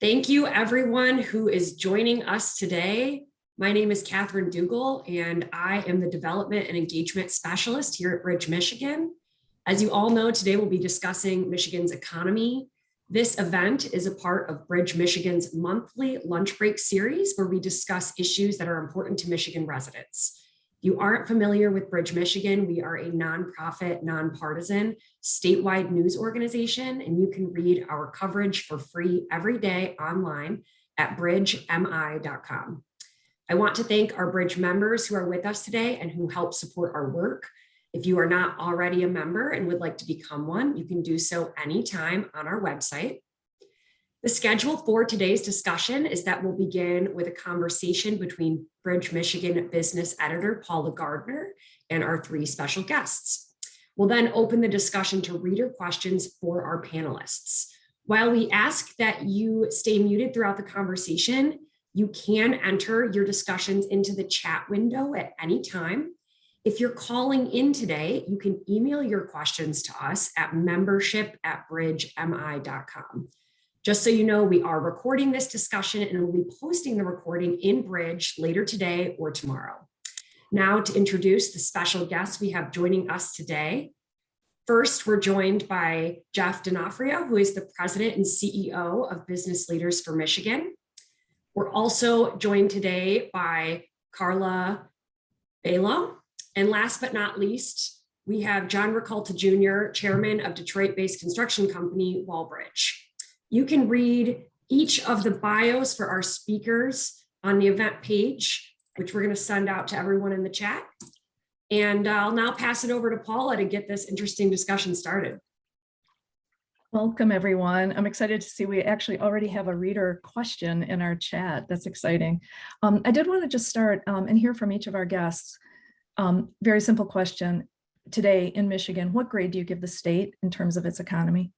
Thank you, everyone who is joining us today. My name is Kathryn Dugal, and I am the Development and Engagement Specialist here at Bridge, Michigan. As you all know, today we'll be discussing Michigan's economy. This event is a part of Bridge, Michigan's monthly lunch break series, where we discuss issues that are important to Michigan residents. If you aren't familiar with Bridge, Michigan, we are a nonprofit, nonpartisan, statewide news organization, and you can read our coverage for free every day online at bridgemi.com. I want to thank our Bridge members who are with us today and who help support our work. If you are not already a member and would like to become one, you can do so anytime on our website. The schedule for today's discussion is that we'll begin with a conversation between Bridge, Michigan business editor Paula Gardner and our three special guests. We'll then open the discussion to reader questions for our panelists. While we ask that you stay muted throughout the conversation, you can enter your discussions into the chat window at any time. If you're calling in today, you can email your questions to us at membership@bridgemi.com. Just so you know, we are recording this discussion and we'll be posting the recording in Bridge later today or tomorrow. Now to introduce the special guests we have joining us today. First, we're joined by Jeff Donofrio, who is the president and CEO of Business Leaders for Michigan. We're also joined today by Carla Bailo. And last but not least, we have Rakolta Jr., chairman of Detroit-based construction company, Walbridge. You can read each of the bios for our speakers on the event page, which we're going to send out to everyone in the chat. And I'll now pass it over to Paula to get this interesting discussion started. Welcome, everyone. I'm excited to see we actually already have a reader question in our chat. That's exciting. I did want to just start and hear from each of our guests. Very simple question. Today in Michigan, what grade do you give the state in terms of its economy?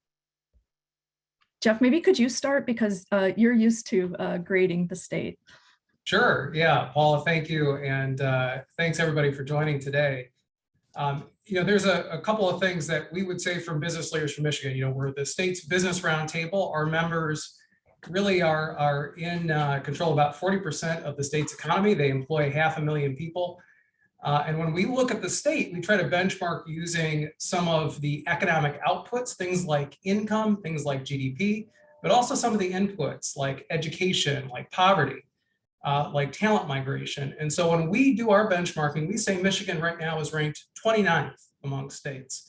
Jeff, maybe could you start because you're used to grading the state. Sure. Yeah, Paula, thank you. And thanks everybody for joining today. There's a couple of things that we would say from Business Leaders from Michigan. We're the state's business roundtable. Our members really are in control of about 40% of the state's economy. They employ 500,000 people. And when we look at the state, we try to benchmark using some of the economic outputs, things like income, things like GDP, but also some of the inputs like education, like poverty, like talent migration. And so when we do our benchmarking, we say Michigan right now is ranked 29th among states.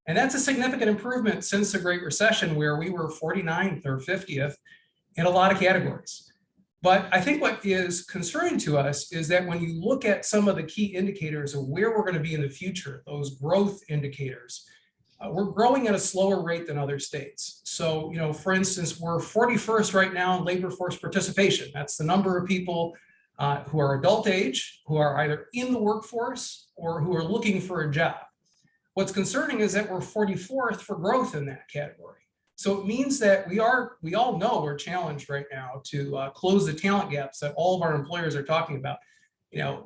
And that's a significant improvement since the Great Recession, where we were 49th or 50th in a lot of categories. But I think what is concerning to us is that when you look at some of the key indicators of where we're going to be in the future, those growth indicators, we're growing at a slower rate than other states. So, for instance, we're 41st right now in labor force participation. That's the number of people who are adult age, who are either in the workforce or who are looking for a job. What's concerning is that we're 44th for growth in that category. So it means that we all know we're challenged right now to close the talent gaps that all of our employers are talking about.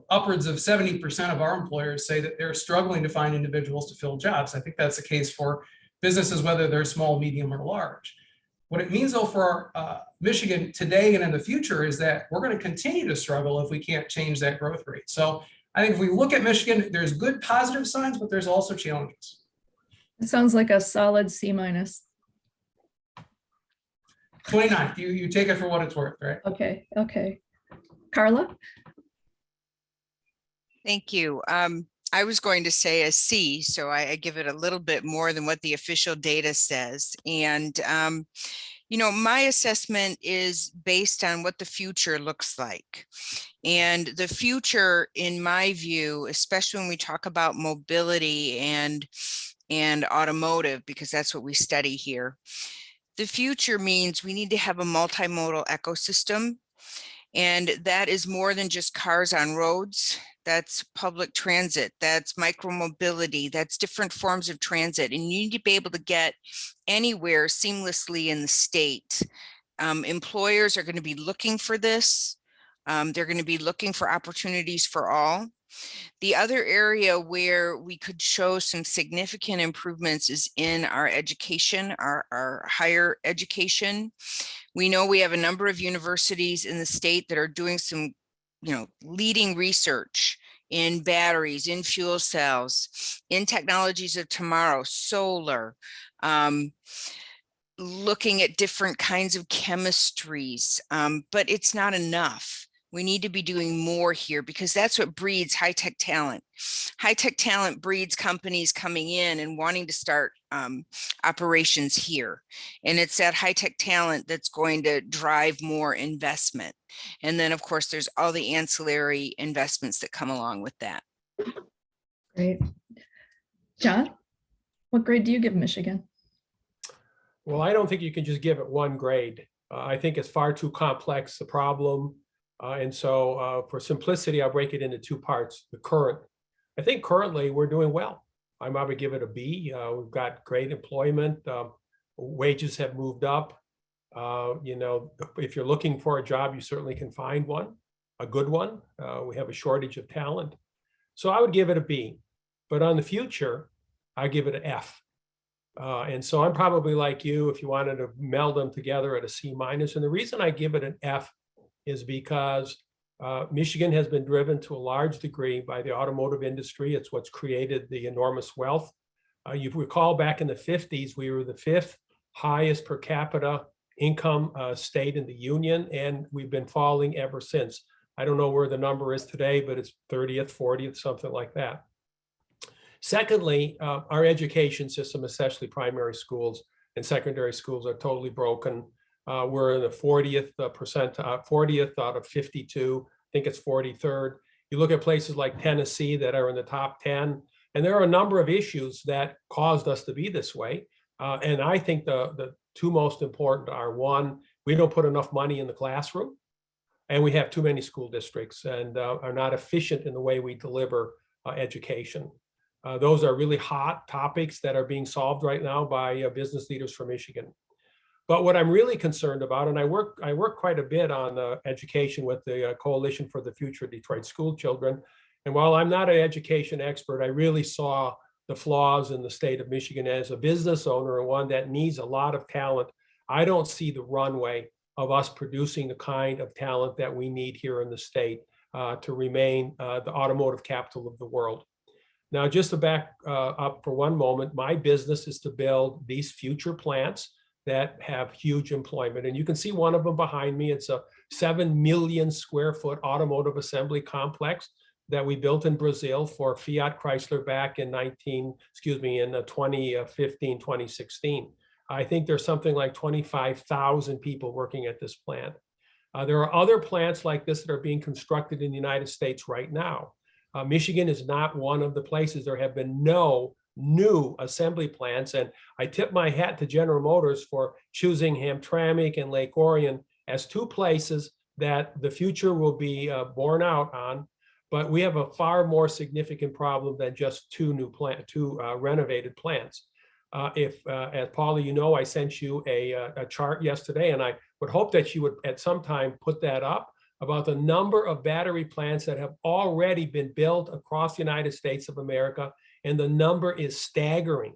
Upwards of 70% of our employers say that they're struggling to find individuals to fill jobs. I think that's the case for businesses, whether they're small, medium, or large. What it means, though, for Michigan today and in the future is that we're going to continue to struggle if we can't change that growth rate. So I think if we look at Michigan, there's good positive signs, but there's also challenges. It sounds like a solid C-. 29th, you take it for what it's worth, right? Okay. Carla? Thank you. I was going to say a C, so I give it a little bit more than what the official data says. And, my assessment is based on what the future looks like. And the future, in my view, especially when we talk about mobility and automotive, because that's what we study here, the future means we need to have a multimodal ecosystem. And that is more than just cars on roads. That's public transit, that's micromobility, that's different forms of transit. And you need to be able to get anywhere seamlessly in the state. Employers are going to be looking for this. They're going to be looking for opportunities for all. The other area where we could show some significant improvements is in our education, our higher education. We know we have a number of universities in the state that are doing some, leading research in batteries, in fuel cells, in technologies of tomorrow, solar, looking at different kinds of chemistries, but it's not enough. We need to be doing more here because that's what breeds high-tech talent. High-tech talent breeds companies coming in and wanting to start operations here. And it's that high-tech talent that's going to drive more investment. And then, of course, there's all the ancillary investments that come along with that. Great. John, what grade do you give Michigan? Well, I don't think you can just give it one grade. I think it's far too complex, the problem. And so for simplicity, I'll break it into two parts. The current, I think currently we're doing well. I might give it a B. We've got great employment. Wages have moved up. If you're looking for a job, you certainly can find one, a good one. We have a shortage of talent. So I would give it a B. But on the future, I give it an F. And so I'm probably like you, if you wanted to meld them together at a C-. And the reason I give it an F is because Michigan has been driven to a large degree by the automotive industry. It's what's created the enormous wealth. You recall back in the 50s, we were the 5th highest per capita income state in the union, and we've been falling ever since. I don't know where the number is today, but it's 30th, 40th, something like that. Secondly, our education system, especially primary schools and secondary schools, are totally broken. We're in the 40th out of 52. I think it's 43rd. You look at places like Tennessee that are in the top 10, and there are a number of issues that caused us to be this way. And I think the two most important are, one, we don't put enough money in the classroom, and we have too many school districts and are not efficient in the way we deliver education. Those are really hot topics that are being solved right now by business leaders from Michigan. But what I'm really concerned about, and I work quite a bit on education with the Coalition for the Future of Detroit School Children. And while I'm not an education expert, I really saw the flaws in the state of Michigan as a business owner, and one that needs a lot of talent. I don't see the runway of us producing the kind of talent that we need here in the state to remain the automotive capital of the world. Now, just to back up for one moment, my business is to build these future plants that have huge employment. And you can see one of them behind me. It's a 7 million square foot automotive assembly complex that we built in Brazil for Fiat Chrysler back in 2015, 2016. I think there's something like 25,000 people working at this plant. There are other plants like this that are being constructed in the United States right now. Michigan is not one of the places. There have been no new assembly plants. And I tip my hat to General Motors for choosing Hamtramck and Lake Orion as two places that the future will be borne out on. But we have a far more significant problem than just two renovated plants. As Paula, I sent you a chart yesterday, and I would hope that you would at some time put that up about the number of battery plants that have already been built across the United States of America. And the number is staggering.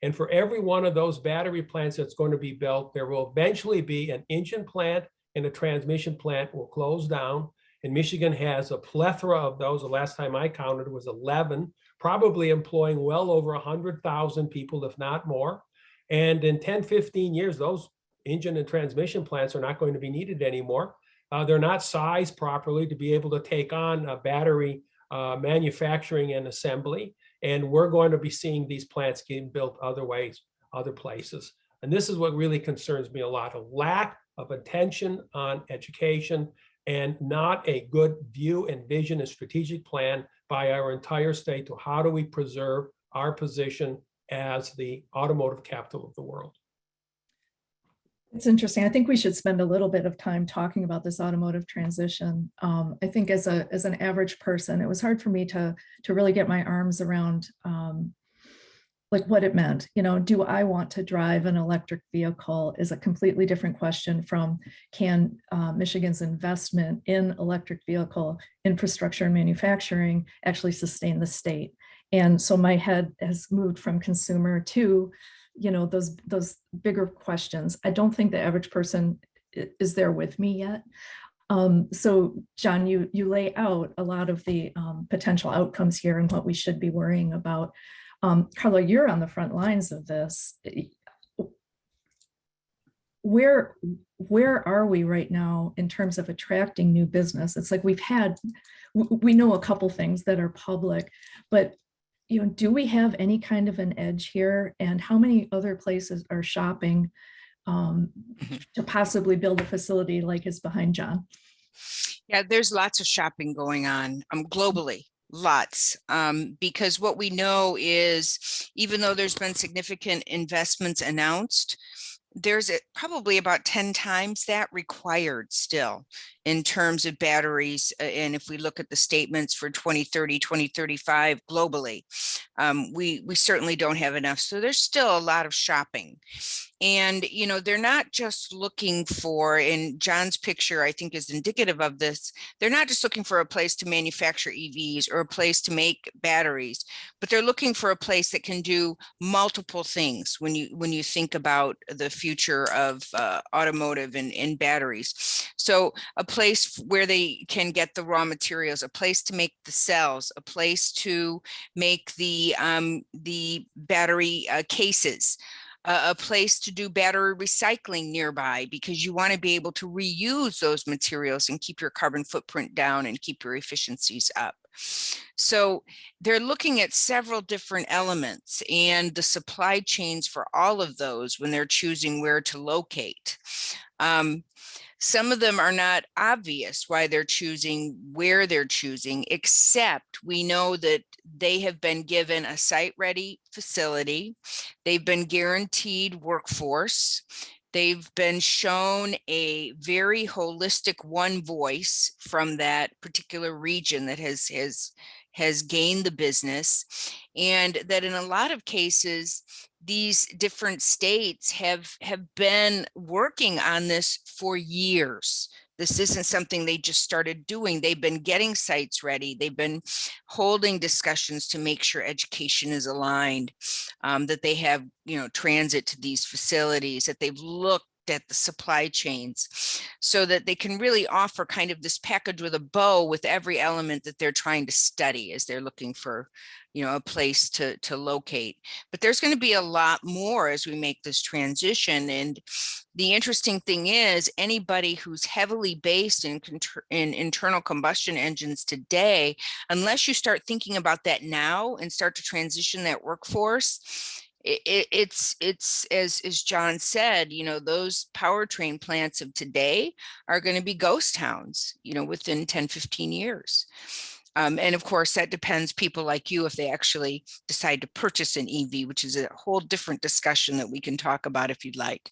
And for every one of those battery plants that's going to be built, there will eventually be an engine plant and a transmission plant will close down. And Michigan has a plethora of those. The last time I counted was 11, probably employing well over 100,000 people, if not more. And in 10, 15 years, those engine and transmission plants are not going to be needed anymore. They're not sized properly to be able to take on battery manufacturing and assembly. And we're going to be seeing these plants getting built other ways, other places. And this is what really concerns me a lot, a lack of attention on education and not a good view and vision and strategic plan by our entire state to how do we preserve our position as the automotive capital of the world. It's interesting. I think we should spend a little bit of time talking about this automotive transition. I think as an average person, it was hard for me to really get my arms around like what it meant. Do I want to drive an electric vehicle is a completely different question from can Michigan's investment in electric vehicle infrastructure and manufacturing actually sustain the state? And so my head has moved from consumer to those bigger questions. I don't think the average person is there with me yet. So John, you lay out a lot of the potential outcomes here and what we should be worrying about. Carla, you're on the front lines of this. Where are we right now in terms of attracting new business? It's like we know a couple things that are public, but do we have any kind of an edge here? And how many other places are shopping to possibly build a facility like is behind John? Yeah, there's lots of shopping going on globally. Lots, because what we know is even though there's been significant investments announced, there's probably about 10 times that required still in terms of batteries. And if we look at the statements for 2030, 2035 globally, we certainly don't have enough. So there's still a lot of shopping. And, they're not just looking for, in John's picture, I think is indicative of this, they're not just looking for a place to manufacture EVs or a place to make batteries, but they're looking for a place that can do multiple things when you think about the future of automotive and batteries. So a place where they can get the raw materials, a place to make the cells, a place to make the battery cases, a place to do battery recycling nearby, because you want to be able to reuse those materials and keep your carbon footprint down and keep your efficiencies up. So they're looking at several different elements and the supply chains for all of those when they're choosing where to locate. Some of them are not obvious why they're choosing where they're choosing, except we know that they have been given a site-ready facility. They've been guaranteed workforce. They've been shown a very holistic one voice from that particular region that has gained the business, and that in a lot of cases, these different states have been working on this for years. This isn't something they just started doing. They've been getting sites ready. They've been holding discussions to make sure education is aligned, that they have, transit to these facilities, that they've looked at the supply chains so that they can really offer kind of this package with a bow with every element that they're trying to study as they're looking for, a place to locate. But there's going to be a lot more as we make this transition. And the interesting thing is anybody who's heavily based in internal combustion engines today, unless you start thinking about that now and start to transition that workforce, it's as John said, those powertrain plants of today are going to be ghost towns, within 10, 15 years. And of course, that depends people like you if they actually decide to purchase an EV, which is a whole different discussion that we can talk about if you'd like.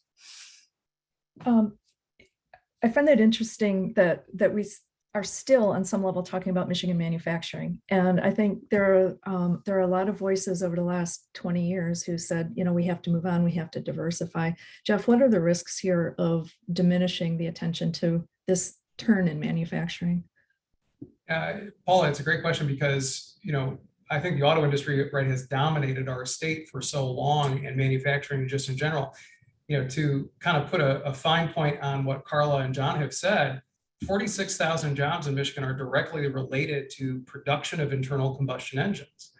I find that interesting that we are still on some level talking about Michigan manufacturing. And I think there are a lot of voices over the last 20 years who said, we have to move on, we have to diversify. Jeff, what are the risks here of diminishing the attention to this turn in manufacturing? Paula, it's a great question because, I think the auto industry has dominated our state for so long, and manufacturing just in general. To kind of put a fine point on what Carla and John have said, 46,000 jobs in Michigan are directly related to production of internal combustion engines,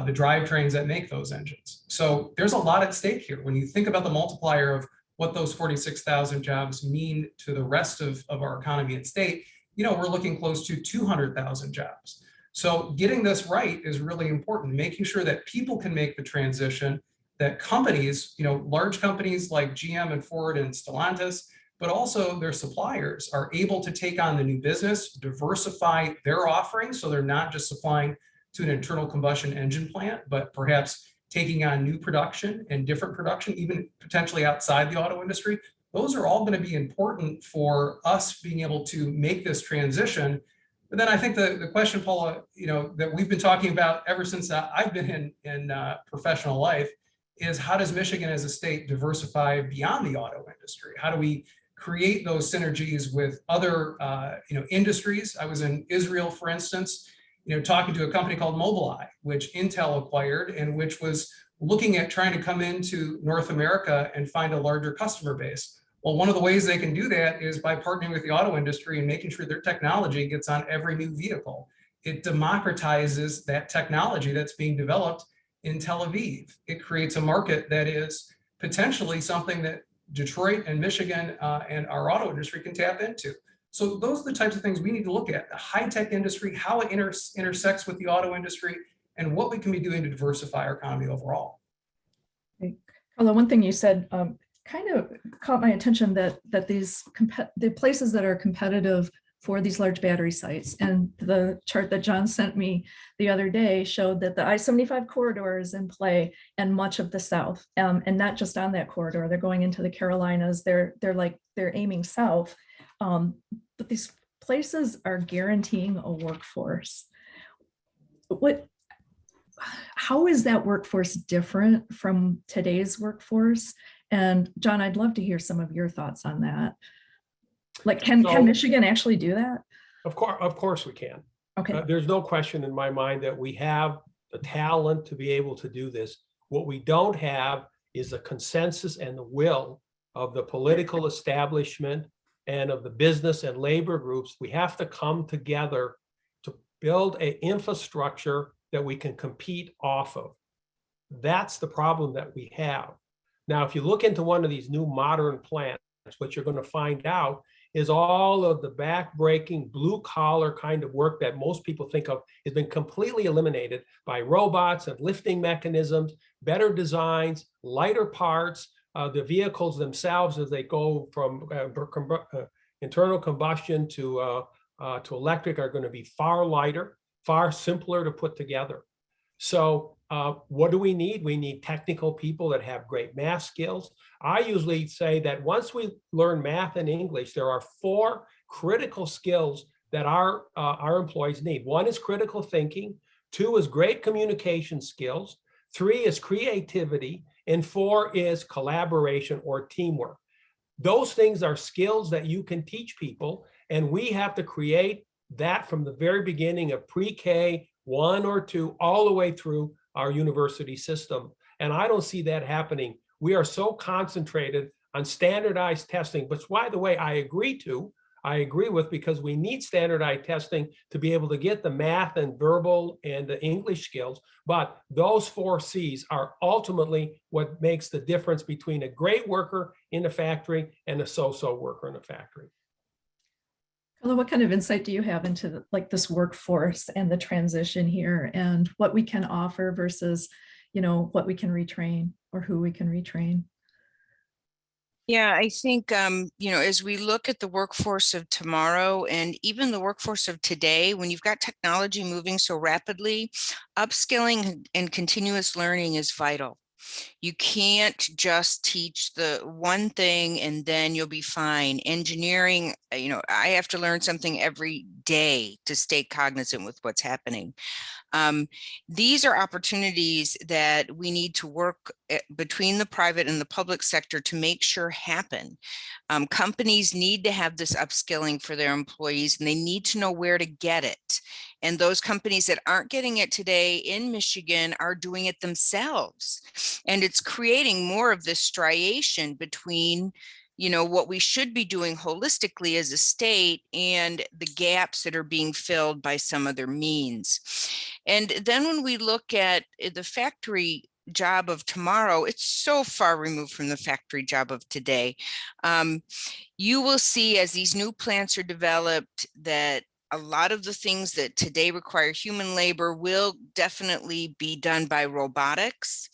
the drivetrains that make those engines. So there's a lot at stake here. When you think about the multiplier of what those 46,000 jobs mean to the rest of our economy and state, we're looking close to 200,000 jobs. So getting this right is really important, making sure that people can make the transition, that companies, large companies like GM and Ford and Stellantis, but also their suppliers are able to take on the new business, diversify their offerings so they're not just supplying to an internal combustion engine plant, but perhaps taking on new production and different production, even potentially outside the auto industry. Those are all going to be important for us being able to make this transition. But then I think the question, Paula, that we've been talking about ever since I've been in professional life is how does Michigan as a state diversify beyond the auto industry? How do we create those synergies with other industries? I was in Israel, for instance, talking to a company called Mobileye, which Intel acquired and which was looking at trying to come into North America and find a larger customer base. Well, one of the ways they can do that is by partnering with the auto industry and making sure their technology gets on every new vehicle. It democratizes that technology that's being developed in Tel Aviv. It creates a market that is potentially something that Detroit and Michigan and our auto industry can tap into. So those are the types of things we need to look at: the high-tech industry, how it intersects with the auto industry, and what we can be doing to diversify our economy overall. Carla, one thing you said kind of caught my attention, that the places that are competitive for these large battery sites, and the chart that John sent me the other day showed that the I-75 corridor is in play and much of the South, and not just on that corridor. They're going into the Carolinas. They're aiming south, but these places are guaranteeing a workforce. How is that workforce different from today's workforce? And John, I'd love to hear some of your thoughts on that. Like, can Michigan actually do that? Of course we can. Okay. There's no question in my mind that we have the talent to be able to do this. What we don't have is the consensus and the will of the political establishment and of the business and labor groups. We have to come together to build an infrastructure that we can compete off of. That's the problem that we have. Now, if you look into one of these new modern plants, what you're going to find out is all of the back-breaking blue-collar kind of work that most people think of has been completely eliminated by robots and lifting mechanisms, better designs, lighter parts. The vehicles themselves, as they go from internal combustion to electric, are going to be far lighter, far simpler to put together. So what do we need? We need technical people that have great math skills. I usually say that once we learn math and English, there are 4 critical skills that our employees need. 1 is critical thinking, 2 is great communication skills, 3 is creativity, and 4 is collaboration or teamwork. Those things are skills that you can teach people, and we have to create that from the very beginning of pre-K 1 or 2 all the way through our university system. And I don't see that happening. We are so concentrated on standardized testing, which, by the way, I agree with, because we need standardized testing to be able to get the math and verbal and the English skills. But those 4 C's are ultimately what makes the difference between a great worker in a factory and a so-so worker in a factory. What kind of insight do you have into this workforce and the transition here, and what we can offer versus, what we can retrain or who we can retrain? Yeah, I think, as we look at the workforce of tomorrow and even the workforce of today, when you've got technology moving so rapidly, upskilling and continuous learning is vital. You can't just teach the one thing and then you'll be fine. Engineering, I have to learn something every day to stay cognizant with what's happening. These are opportunities that we need to work between the private and the public sector to make sure happen. Companies need to have this upskilling for their employees, and they need to know where to get it. And those companies that aren't getting it today in Michigan are doing it themselves. And it's creating more of this striation between what we should be doing holistically as a state and the gaps that are being filled by some other means. And then when we look at the factory job of tomorrow, it's so far removed from the factory job of today. You will see as these new plants are developed that a lot of the things that today require human labor will definitely be done by robotics,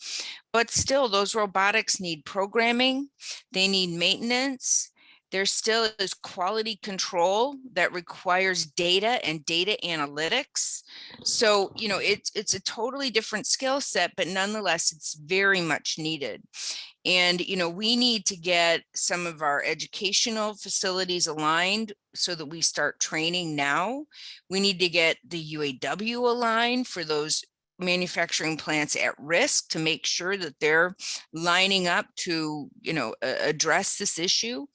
but still those robotics need programming, they need maintenance. There still is quality control that requires data and data analytics. So, it's a totally different skill set, but nonetheless, it's very much needed. And, we need to get some of our educational facilities aligned so that we start training now. We need to get the UAW aligned for those manufacturing plants at risk to make sure that they're lining up to, address this issue.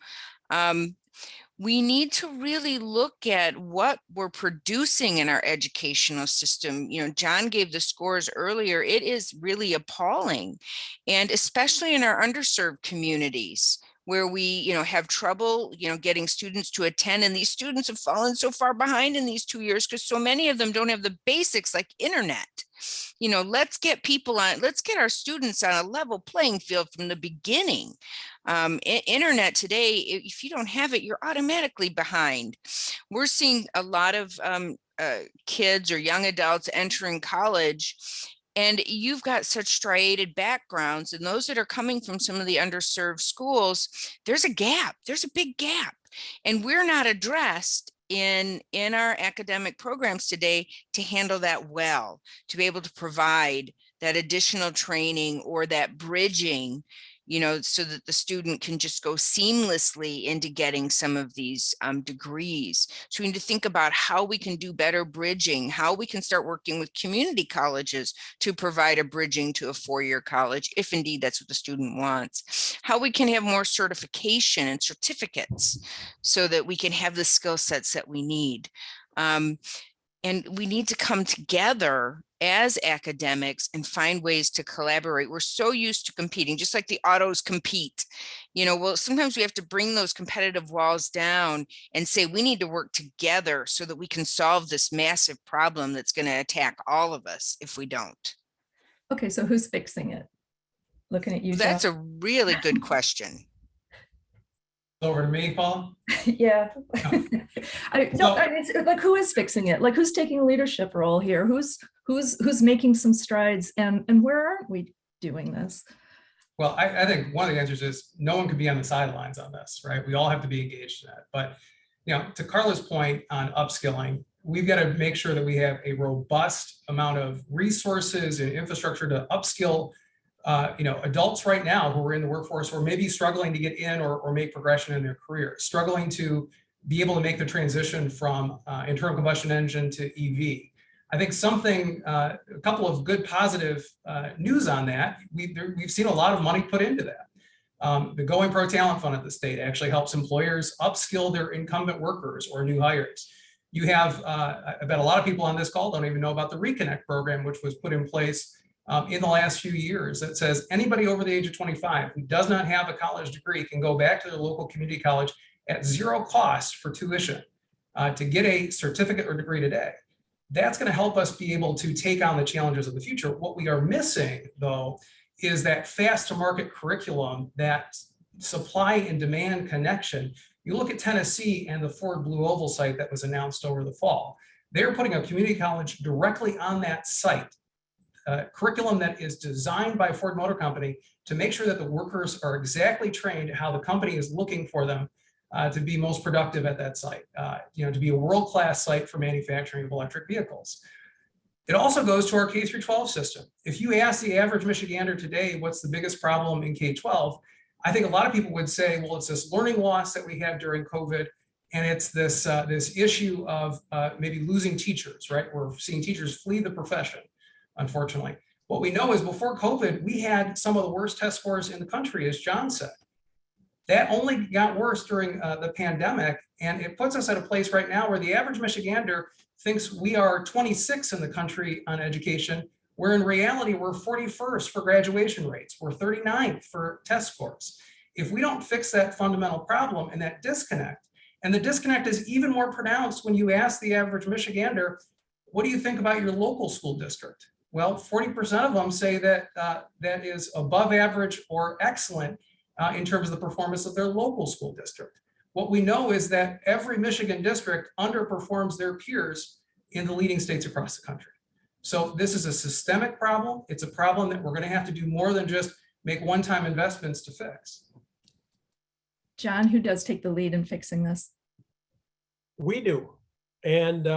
We need to really look at what we're producing in our educational system. John gave the scores earlier. It is really appalling. And especially in our underserved communities, where we, have trouble, getting students to attend. And these students have fallen so far behind in these 2 years because so many of them don't have the basics like internet. Let's get our students on a level playing field from the beginning. Internet today, if you don't have it, you're automatically behind. We're seeing a lot of kids or young adults entering college, and you've got such striated backgrounds, and those that are coming from some of the underserved schools, there's a gap. There's a big gap, and we're not addressed in our academic programs today to handle that well, to be able to provide that additional training or that bridging, so that the student can just go seamlessly into getting some of these degrees. So we need to think about how we can do better bridging, how we can start working with community colleges to provide a bridging to a four-year college, if indeed that's what the student wants. How we can have more certification and certificates so that we can have the skill sets that we need. And we need to come together as academics and find ways to collaborate. We're so used to competing, just like the autos compete. Well, sometimes we have to bring those competitive walls down and say we need to work together so that we can solve this massive problem that's going to attack all of us if we don't. Okay, so who's fixing it? Looking at you, That's Jeff. a really good question. Over to me, Paul. Yeah. It's like, who is fixing it? Like, who's taking a leadership role here? Who's making some strides, and where aren't we doing this? Well, I think one of the answers is no one could be on the sidelines on this, right? We all have to be engaged in that. But, to Carla's point on upskilling, we've got to make sure that we have a robust amount of resources and infrastructure to upskill adults right now who are in the workforce or maybe struggling to get in or make progression in their career, struggling to be able to make the transition from internal combustion engine to EV. I think a couple of good positive news on that. We've seen a lot of money put into that. The Going Pro Talent Fund at the state actually helps employers upskill their incumbent workers or new hires. You have, I bet a lot of people on this call don't even know about the Reconnect program, which was put in place in the last few years that says anybody over the age of 25 who does not have a college degree can go back to their local community college at zero cost for tuition to get a certificate or degree today. That's going to help us be able to take on the challenges of the future. What we are missing, though, is that fast to market curriculum, that supply and demand connection. You look at Tennessee and the Ford Blue Oval site that was announced over the fall. They're putting a community college directly on that site. Curriculum that is designed by Ford Motor Company to make sure that the workers are exactly trained how the company is looking for them to be most productive at that site, to be a world-class site for manufacturing of electric vehicles. It also goes to our K through 12 system. If you ask the average Michigander today, what's the biggest problem in K-12? I think a lot of people would say, well, it's this learning loss that we had during COVID, and it's this issue of maybe losing teachers, right? We're seeing teachers flee the profession. Unfortunately, what we know is before COVID, we had some of the worst test scores in the country, as John said. That only got worse during the pandemic, and it puts us at a place right now where the average Michigander thinks we are 26 in the country on education, where in reality, we're 41st for graduation rates. We're 39th for test scores. If we don't fix that fundamental problem and that disconnect, and the disconnect is even more pronounced when you ask the average Michigander, what do you think about your local school district? Well, 40% of them say that that is above average or excellent in terms of the performance of their local school district. What we know is that every Michigan district underperforms their peers in the leading states across the country. So this is a systemic problem. It's a problem that we're going to have to do more than just make one-time investments to fix. John, who does take the lead in fixing this? We do. And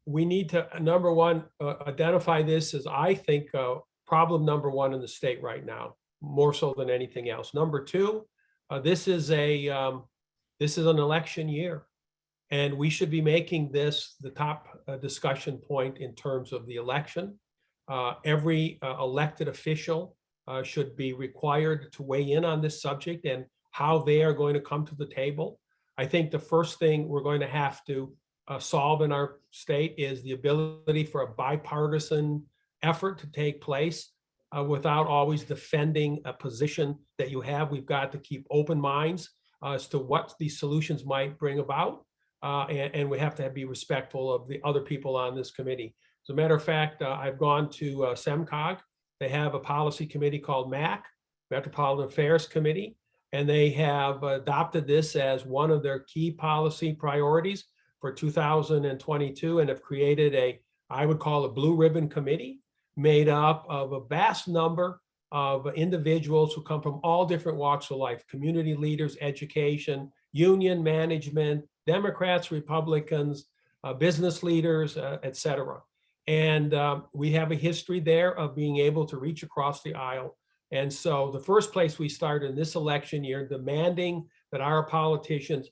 we need to, number one, identify this as, I think, problem number one in the state right now, more so than anything else. Number two, this is an election year, and we should be making this the top discussion point in terms of the election. Every elected official should be required to weigh in on this subject and how they are going to come to the table. I think the first thing we're going to have to solve in our state is the ability for a bipartisan effort to take place without always defending a position that you have. We've got to keep open minds as to what these solutions might bring about. And we have to be respectful of the other people on this committee. As a matter of fact, I've gone to SEMCOG. They have a policy committee called MAC, Metropolitan Affairs Committee, and they have adopted this as one of their key policy priorities for 2022 and have created a, I would call a blue ribbon committee made up of a vast number of individuals who come from all different walks of life, community leaders, education, union management, Democrats, Republicans, business leaders, et cetera. And we have a history there of being able to reach across the aisle. And so the first place we started in this election year, demanding that our politicians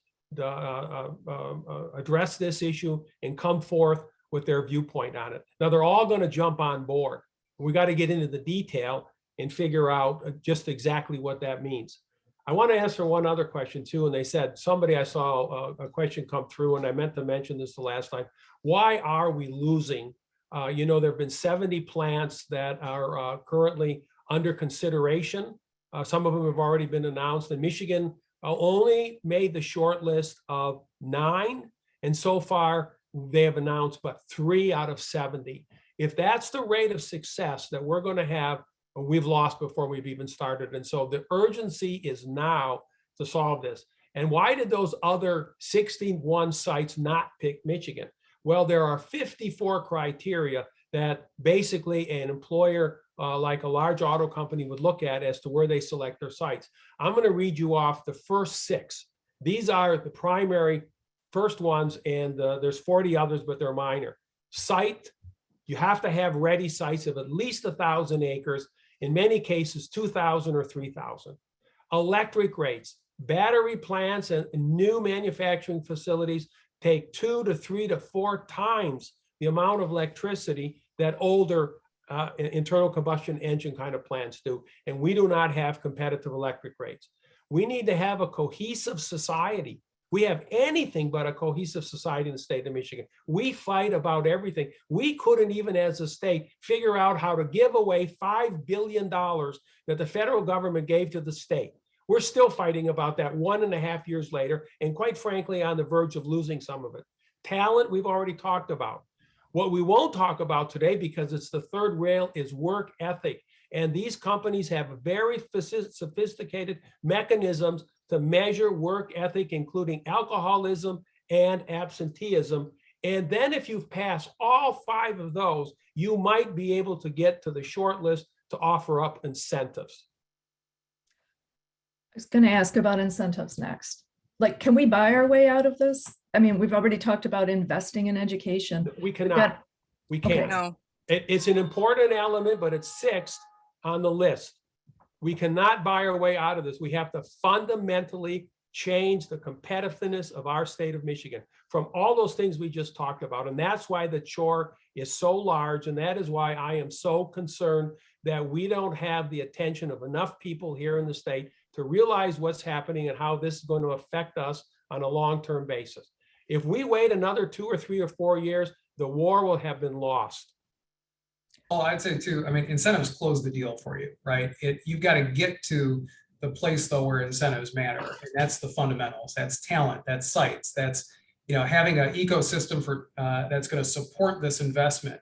address this issue and come forth with their viewpoint on it. Now they're all going to jump on board. We got to get into the detail and figure out just exactly what that means. I want to answer one other question too. And they said, somebody, I saw a question come through and I meant to mention this the last time. Why are we losing? You know, there have been 70 plants that are currently under consideration. Some of them have already been announced, and Michigan only made the short list of 9. And so far they have announced but 3 out of 70. If that's the rate of success that we're going to have, we've lost before we've even started. And so the urgency is now to solve this. And why did those other 61 sites not pick Michigan? Well, there are 54 criteria that basically an employer like a large auto company would look at as to where they select their sites. I'm going to read you off the first 6. These are the primary first ones, and there's 40 others, but they're minor. Site, you have to have ready sites of at least 1,000 acres, in many cases 2,000 or 3,000. Electric rates, battery plants and new manufacturing facilities take 2 to 3 to 4 times the amount of electricity that older internal combustion engine kind of plants do. And we do not have competitive electric rates. We need to have a cohesive society. We have anything but a cohesive society in the state of Michigan. We fight about everything. We couldn't even as a state figure out how to give away $5 billion that the federal government gave to the state. We're still fighting about that 1.5 years later, and quite frankly, on the verge of losing some of it. Talent, we've already talked about. What we won't talk about today, because it's the third rail, is work ethic. And these companies have very sophisticated mechanisms to measure work ethic, including alcoholism and absenteeism. And then if you've passed all 5 of those, you might be able to get to the short list to offer up incentives. I was going to ask about incentives next. Like, can we buy our way out of this? I mean, we've already talked about investing in education. We cannot. We can't. No. It's an important element, but it's 6th on the list. We cannot buy our way out of this. We have to fundamentally change the competitiveness of our state of Michigan from all those things we just talked about. And that's why the chore is so large. And that is why I am so concerned that we don't have the attention of enough people here in the state to realize what's happening and how this is going to affect us on a long-term basis. If we wait another 2 or 3 or 4 years, the war will have been lost. Well, I'd say too, I mean, incentives close the deal for you, right? You've got to get to the place though where incentives matter. And that's the fundamentals. That's talent, that's sites, that's, you know, having an ecosystem for that's going to support this investment.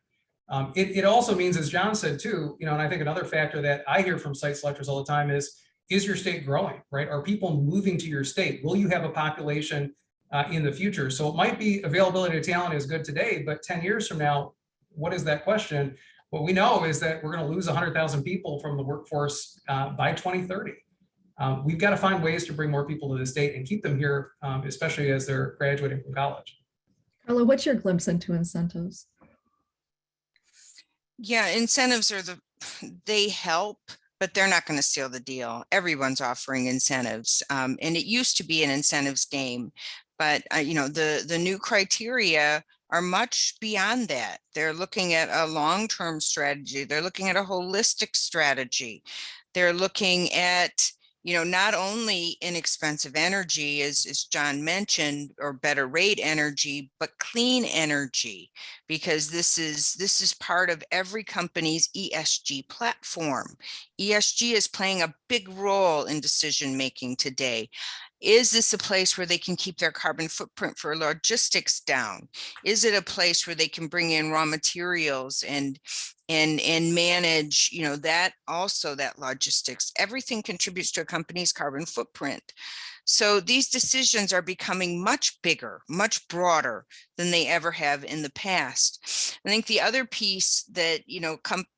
It also means, as John said too, you know, and I think another factor that I hear from site selectors all the time is your state growing, right? Are people moving to your state? Will you have a population in the future? So it might be availability of talent is good today, but 10 years from now, what is that question? What we know is that we're going to lose 100,000 people from the workforce by 2030. We've got to find ways to bring more people to the state and keep them here, especially as they're graduating from college. Carla, what's your glimpse into incentives? Yeah, incentives are they help, but they're not going to seal the deal. Everyone's offering incentives. And it used to be an incentives game, but you know, the new criteria are much beyond that. They're looking at a long-term strategy. They're looking at a holistic strategy. They're looking at, you know, not only inexpensive energy, as John mentioned, or better rate energy, but clean energy, because this is part of every company's ESG platform. ESG is playing a big role in decision making today. Is this a place where they can keep their carbon footprint for logistics down? Is it a place where they can bring in raw materials and manage, that also, that logistics? Everything contributes to a company's carbon footprint. So these decisions are becoming much bigger, much broader than they ever have in the past. I think the other piece that,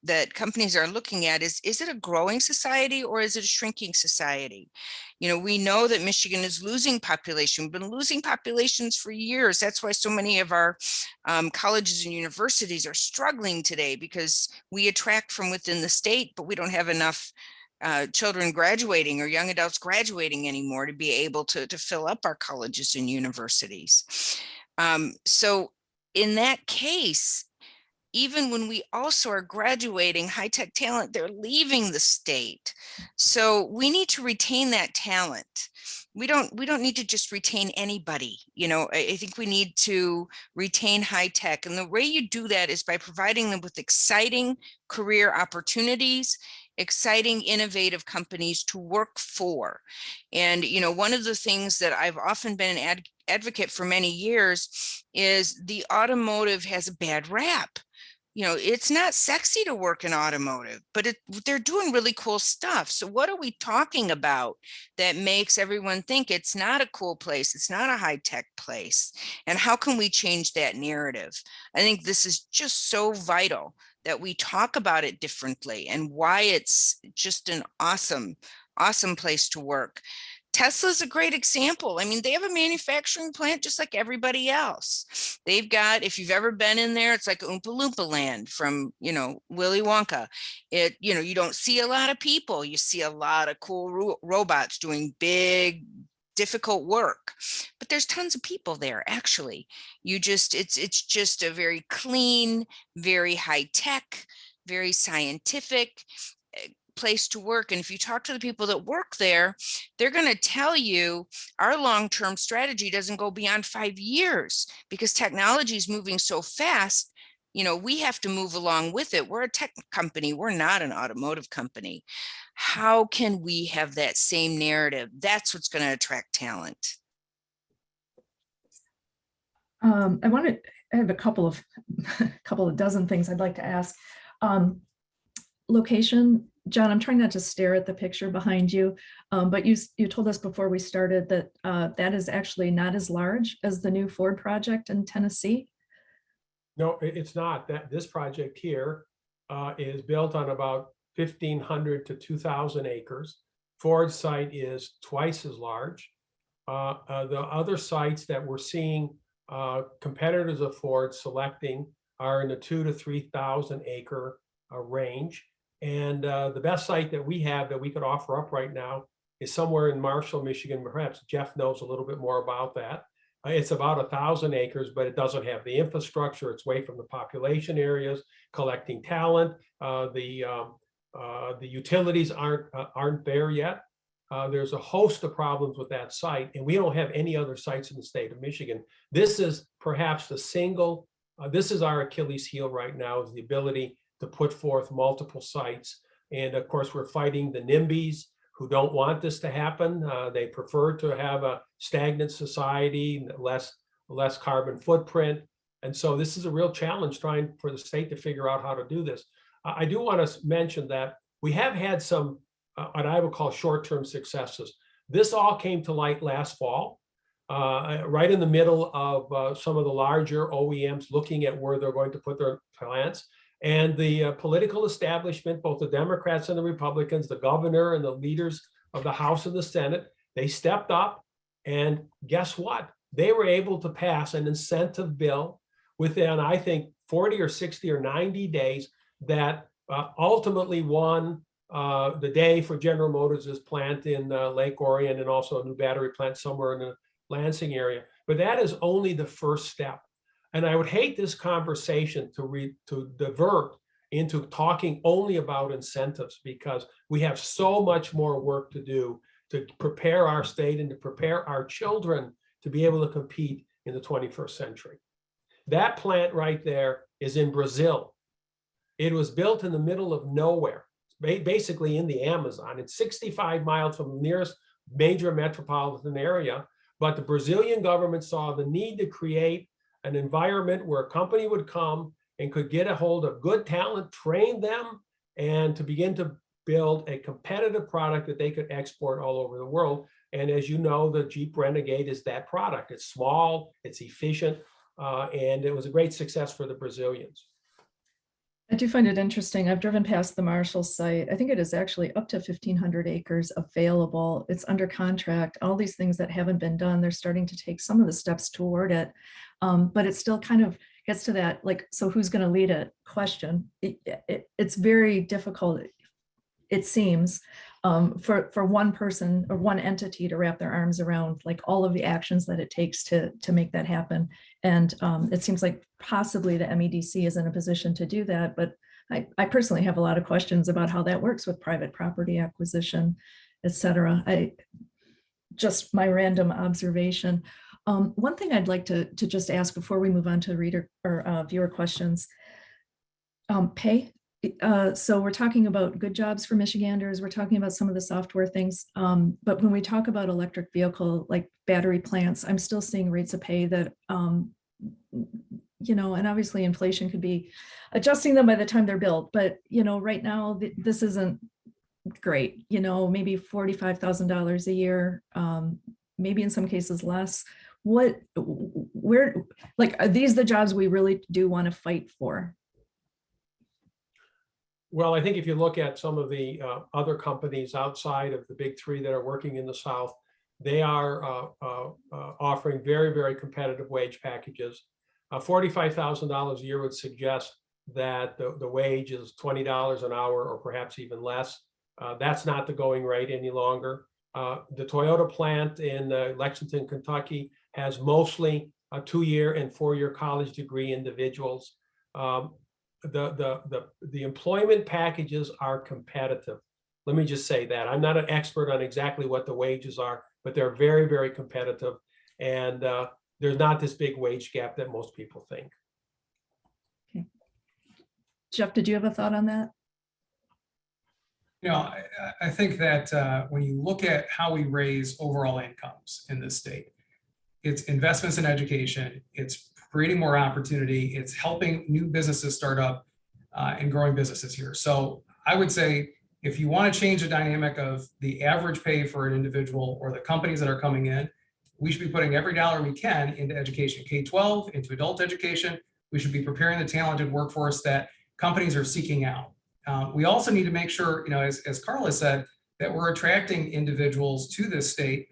that companies are looking at is it a growing society or is it a shrinking society? We know that Michigan is losing population. We've been losing populations for years. That's why so many of our colleges and universities are struggling today, because we attract from within the state, but we don't have enough children graduating or young adults graduating anymore to be able to fill up our colleges and universities. So in that case, even when we also are graduating high-tech talent, they're leaving the state. So we need to retain that talent. We don't need to just retain anybody. I think we need to retain high tech. And the way you do that is by providing them with exciting career opportunities, exciting, innovative companies to work for. And, one of the things that I've often been an advocate for many years is the automotive has a bad rap. It's not sexy to work in automotive, but they're doing really cool stuff. So what are we talking about that makes everyone think it's not a cool place? It's not a high-tech place. And how can we change that narrative? I think this is just so vital that we talk about it differently and why it's just an awesome, awesome place to work. Tesla's a great example. I mean, they have a manufacturing plant just like everybody else. They've got, if you've ever been in there, it's like Oompa Loompa land from, Willy Wonka. You don't see a lot of people. You see a lot of cool robots doing big, difficult work, but there's tons of people there. Actually, it's just a very clean, very high tech, very scientific place to work. And if you talk to the people that work there, they're going to tell you our long-term strategy doesn't go beyond 5 years because technology is moving so fast. We have to move along with it. We're a tech company. We're not an automotive company. How can we have that same narrative? That's what's going to attract talent. I have a couple of dozen things I'd like to ask. Location, John, I'm trying not to stare at the picture behind you, but you told us before we started that that is actually not as large as the new Ford project in Tennessee. No, it's not. This project here is built on about 1,500 to 2,000 acres. Ford's site is twice as large. The other sites that we're seeing competitors of Ford selecting are in the 2,000 to 3,000 acre range. And the best site that we have that we could offer up right now is somewhere in Marshall, Michigan. Perhaps Jeff knows a little bit more about that. It's about 1,000 acres, but it doesn't have the infrastructure. It's away from the population areas, collecting talent. The utilities aren't there yet. There's a host of problems with that site, and we don't have any other sites in the state of Michigan. This is perhaps this is our Achilles heel right now, is the ability to put forth multiple sites. And of course, we're fighting the NIMBYs who don't want this to happen. They prefer to have a stagnant society, less carbon footprint. And so this is a real challenge trying for the state to figure out how to do this. I do want to mention that we have had some, what I would call short-term successes. This all came to light last fall, right in the middle of some of the larger OEMs looking at where they're going to put their plants. And the political establishment, both the Democrats and the Republicans, the governor and the leaders of the House and the Senate, they stepped up, and guess what? They were able to pass an incentive bill within, I think, 40 or 60 or 90 days that ultimately won the day for General Motors' plant in Lake Orion, and also a new battery plant somewhere in the Lansing area. But that is only the first step. And I would hate this conversation to divert into talking only about incentives, because we have so much more work to do to prepare our state and to prepare our children to be able to compete in the 21st century. That plant right there is in Brazil. It was built in the middle of nowhere, basically in the Amazon. It's 65 miles from the nearest major metropolitan area. But the Brazilian government saw the need to create an environment where a company would come and could get a hold of good talent, train them, and to begin to build a competitive product that they could export all over the world. And as you know, the Jeep Renegade is that product. It's small, it's efficient, and it was a great success for the Brazilians. I do find it interesting. I've driven past the Marshall site. I think it is actually up to 1,500 acres available. It's under contract. All these things that haven't been done, they're starting to take some of the steps toward it. But it still kind of gets to that, like, so who's going to lead it question. It's very difficult, it seems, for one person or one entity to wrap their arms around like all of the actions that it takes to make that happen. And it seems like possibly the MEDC is in a position to do that, but I personally have a lot of questions about how that works with private property acquisition, et cetera. Just my random observation. One thing I'd like to just ask before we move on to reader or viewer questions, pay. So we're talking about good jobs for Michiganders. We're talking about some of the software things. But when we talk about electric vehicle, like battery plants, I'm still seeing rates of pay that, and obviously inflation could be adjusting them by the time they're built. But, right now, this isn't great, maybe $45,000 a year, maybe in some cases less. Are these the jobs we really do want to fight for? Well, I think if you look at some of the other companies outside of the big three that are working in the South, they are offering very, very competitive wage packages. $45,000 a year would suggest that the wage is $20 an hour or perhaps even less. That's not the going rate any longer. The Toyota plant in Lexington, Kentucky has mostly a 2-year and 4-year college degree individuals. The employment packages are competitive. Let me just say that. I'm not an expert on exactly what the wages are, but they're very, very competitive. And there's not this big wage gap that most people think. Okay. Jeff, did you have a thought on that? I think that when you look at how we raise overall incomes in this state, it's investments in education, it's creating more opportunity, it's helping new businesses start up and growing businesses here. So I would say if you want to change the dynamic of the average pay for an individual or the companies that are coming in, we should be putting every dollar we can into education, K-12, into adult education. We should be preparing the talented workforce that companies are seeking out. We also need to make sure, as Carla said, that we're attracting individuals to this state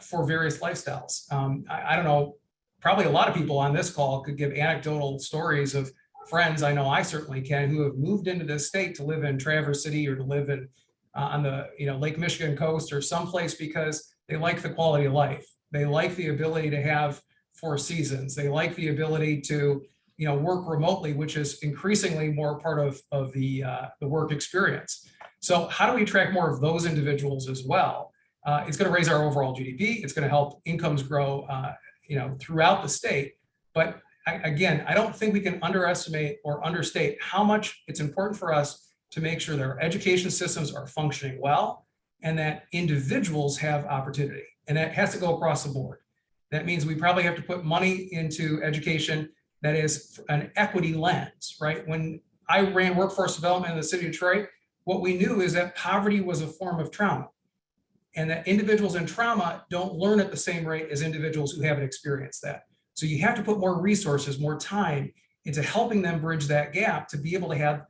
for various lifestyles. I don't know, probably a lot of people on this call could give anecdotal stories of friends, I know I certainly can, who have moved into this state to live in Traverse City or to live in on the Lake Michigan coast or someplace because they like the quality of life. They like the ability to have 4 seasons. They like the ability to work remotely, which is increasingly more part of the work experience. So how do we attract more of those individuals as well? It's going to raise our overall GDP. It's going to help incomes grow throughout the state. But again, I don't think we can underestimate or understate how much it's important for us to make sure that our education systems are functioning well and that individuals have opportunity. And that has to go across the board. That means we probably have to put money into education that is an equity lens, right? When I ran workforce development in the city of Detroit, what we knew is that poverty was a form of trauma and that individuals in trauma don't learn at the same rate as individuals who haven't experienced that. So you have to put more resources, more time into helping them bridge that gap to be able to have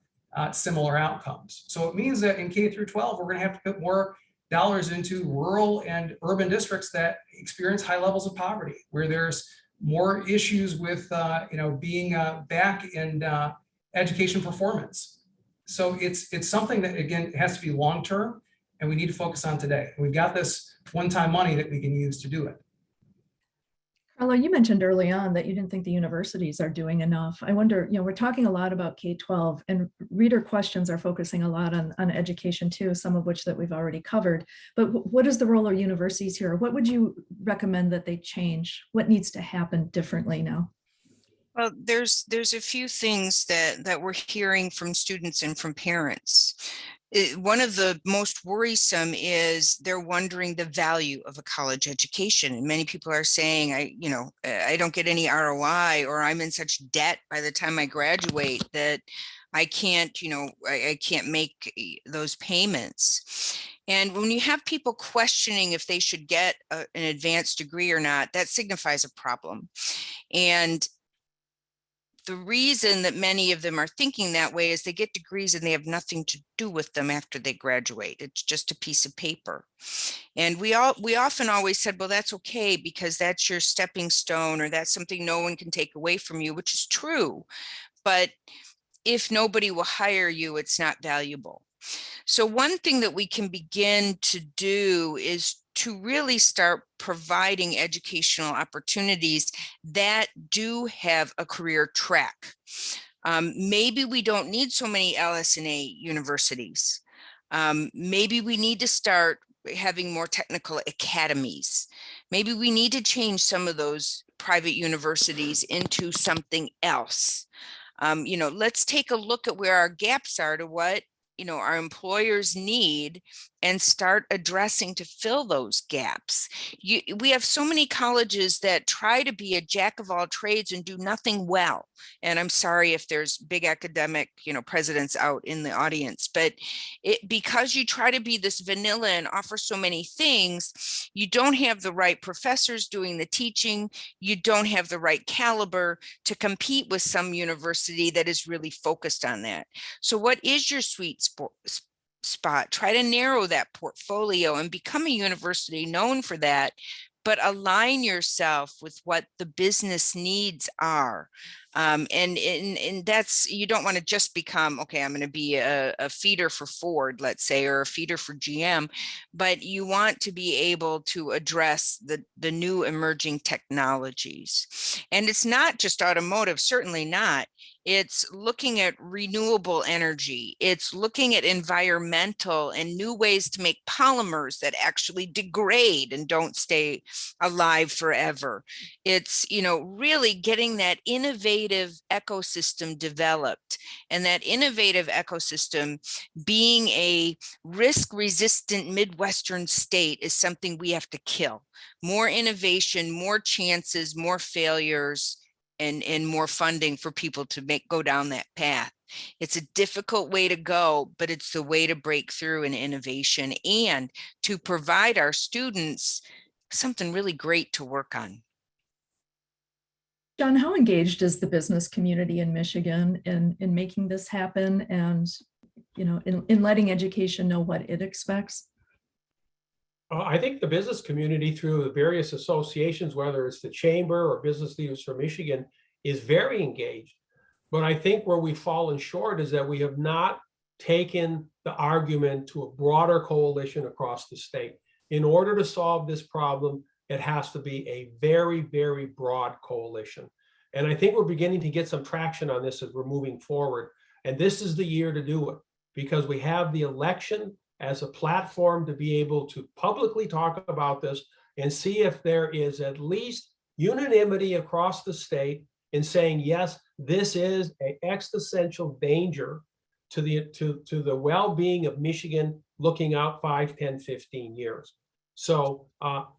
similar outcomes. So it means that in K through 12, we're going to have to put more dollars into rural and urban districts that experience high levels of poverty, where there's more issues with being back in education performance. So it's something that, again, has to be long-term and we need to focus on today. We've got this one-time money that we can use to do it. Carla, you mentioned early on that you didn't think the universities are doing enough. I wonder, we're talking a lot about K-12 and reader questions are focusing a lot on education too, some of which that we've already covered. But what is the role of universities here? What would you recommend that they change? What needs to happen differently now? Well, there's a few things that we're hearing from students and from parents. One of the most worrisome is they're wondering the value of a college education. And many people are saying, I don't get any ROI, or I'm in such debt by the time I graduate that I can't, I can't make those payments. And when you have people questioning if they should get an advanced degree or not, that signifies a problem. And the reason that many of them are thinking that way is they get degrees and they have nothing to do with them after they graduate. It's just a piece of paper. And we often always said, well, that's okay because that's your stepping stone, or that's something no one can take away from you, which is true. But if nobody will hire you, it's not valuable. So one thing that we can begin to do is to really start providing educational opportunities that do have a career track. Maybe we don't need so many LS&A universities. Maybe we need to start having more technical academies. Maybe we need to change some of those private universities into something else. Let's take a look at where our gaps are to what our employers need and start addressing to fill those gaps. We have so many colleges that try to be a jack of all trades and do nothing well. And I'm sorry if there's big academic, presidents out in the audience, but because you try to be this vanilla and offer so many things, you don't have the right professors doing the teaching. You don't have the right caliber to compete with some university that is really focused on that. So what is your sweet spot? Try to narrow that portfolio and become a university known for that, but align yourself with what the business needs are. And that's, you don't want to just become, okay, I'm going to be a feeder for Ford, let's say, or a feeder for GM, but you want to be able to address the new emerging technologies. And it's not just automotive, certainly not. It's looking at renewable energy. It's looking at environmental and new ways to make polymers that actually degrade and don't stay alive forever. It's, really getting that innovative ecosystem developed, and that innovative ecosystem being a risk-resistant Midwestern state is something we have to kill. More innovation, more chances, more failures, and more funding for people to go down that path. It's a difficult way to go, but it's the way to break through in innovation and to provide our students something really great to work on. John, how engaged is the business community in Michigan in making this happen and, in letting education know what it expects? I think the business community, through the various associations, whether it's the Chamber or Business Leaders for Michigan, is very engaged. But I think where we've fallen short is that we have not taken the argument to a broader coalition across the state. In order to solve this problem, it has to be a very, very broad coalition. And I think we're beginning to get some traction on this as we're moving forward. And this is the year to do it, because we have the election as a platform to be able to publicly talk about this and see if there is at least unanimity across the state in saying, yes, this is an existential danger to the well-being of Michigan looking out 5, 10, 15 years. So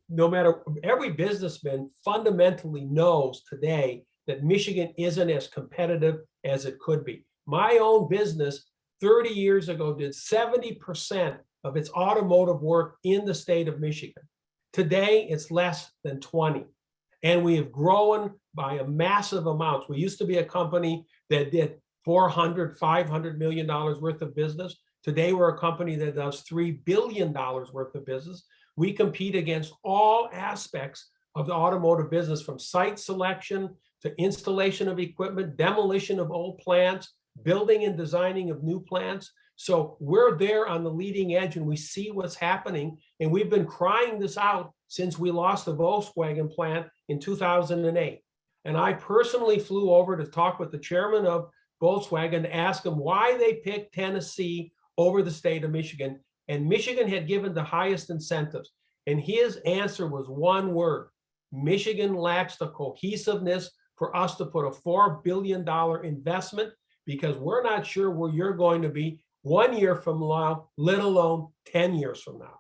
no matter, every businessman fundamentally knows today that Michigan isn't as competitive as it could be. My own business 30 years ago did 70% of its automotive work in the state of Michigan. Today, it's less than 20. And we have grown by a massive amount. We used to be a company that did $400, $500 million worth of business. Today, we're a company that does $3 billion worth of business. We compete against all aspects of the automotive business, from site selection to installation of equipment, demolition of old plants, building and designing of new plants. So we're there on the leading edge and we see what's happening. And we've been crying this out since we lost the Volkswagen plant in 2008. And I personally flew over to talk with the chairman of Volkswagen to ask him why they picked Tennessee over the state of Michigan. And Michigan had given the highest incentives. And his answer was one word: Michigan lacks the cohesiveness for us to put a $4 billion investment, because we're not sure where you're going to be. 1 year from now, let alone 10 years from now.